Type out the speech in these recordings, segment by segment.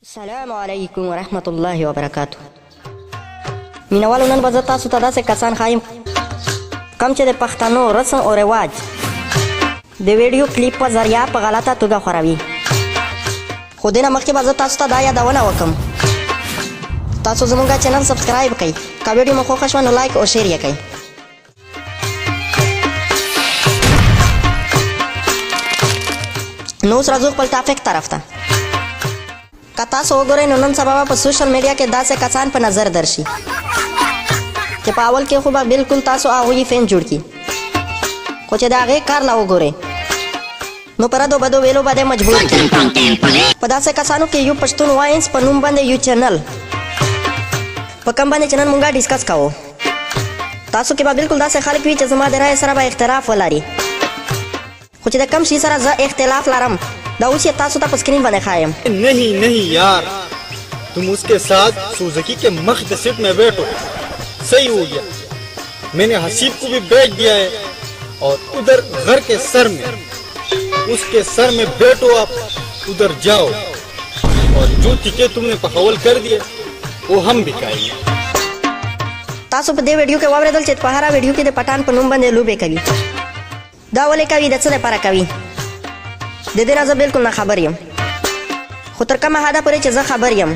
السلام علیکم ورحمت الله وبرکاتو. مینوالو نن به زه تاسو ته داسې کسان ښایم کوم چې د پښتنو رسم او رواج د ویډیو کلیپ په ذریعه په غلطه توګه خوروي. خو دې نه مخکې به زه تاسو ته دا یادونه وکړم تاسو زموږ چینل سبسکرایب کړئ. که ویډیو مو خوښه شوه نو لایک او شیر یې کړئ. نو اوس راځو خپل ټاپک طرف ته. که تاسو وګورئ نو نن سبا په سوشل میډیا کې داسې کسان په نظر درشي چې په اول کې خو به بلکل تاسو هغوی فین جوړ کړي، خو چې د هغې کار لا وګورئ نو په ردو بدو ویلو باندې مجبور کړي. په داسې کسانو کې یو پښتون واینس په نوم باندې یو چینل په کوم باندې چې نن مونږ ډسکس کوو. تاسو کې به بلکل داسې خلک وي چې زما د رایې سره به اختلاف ولري، خو چې د کم شي سره زه اختلاف لرم دا اوس یہ تاسو ته په سکرین باندې ښایم. नहीं यार, तुम उसके साथ सुजुकी के मख्त सीट में बैठो, सही हो गया. मैंने हसीब को भी बैठ दिया है और उधर घर के सर में उसके सर में बैठो, आप उधर जाओ और जो टिके तुमने पकावल कर दिए वो हम भी खाएंगे. تاسو په دې ویډیو کې واورېدل چې په هره ویډیو کې د پټان په نوم باندې لوبې کوي. دا ولې کوي؟ د څه لپاره کوي؟ د دې نه زه بلکل نه خبر یم، خو تر کومه حده پورې چې زه خبر یم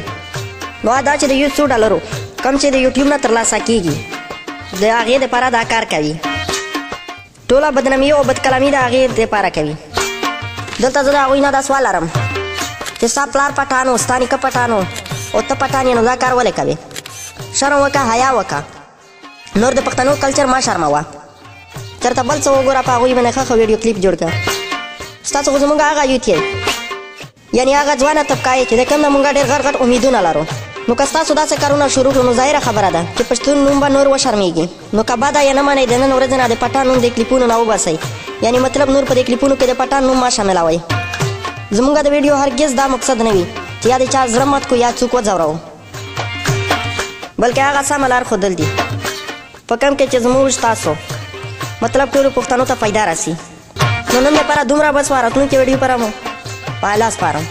نو دا چې د یو څو ډالرو کم چې د یوټیوب نه ترلاسه کیږي د هغې دپاره دا کار کوي. ټوله بدنامي او بدکلامي د هغې دپاره کوي. دلته زه د هغوی نه دا سوال لرم چې ستا پلار پټان و، ستا نیکه پټان و او ته پټان یې، نو دا کار ولې کوې؟ شرم وکړه، حیا وکړه، نور د پښتنو کلچر مه شرموه. چېرته بل څه وګوره په هغوی باندې ښه ویډیو کلیپ جوړ کړه. ستاسو خو زموږ هغه یوت یې، یعنې هغه ځوانه طبقه یې چې د کوم نه مونږ ډېر غټ غټ امیدونه لرو. نو که ستاسو داسې کارونه شروع کړو نو ظاهره خبره ده چې پښتون نوم به نور وشرمېږي. نو که بده یې نه منئ د نن ورځې نه د پټان نوم د کلیپونو نه وباسئ، یعنې مطلب نور په دې کلیپونو کې د پټان نوم مه شاملوئ. زموږ د ویډیو هرګز دا مقصد نه وي چې یا د چا زړه مات کړو یا څوک وځورو، بلکې هغه سمه لار ښودل دي په کوم کې چې زموږ تاسو مطلب ټولو پښتنو ته پیدا راسي. نو نن لپاره دومره بس وه، راتلونکې ویډیو پر مو په الله سپارم.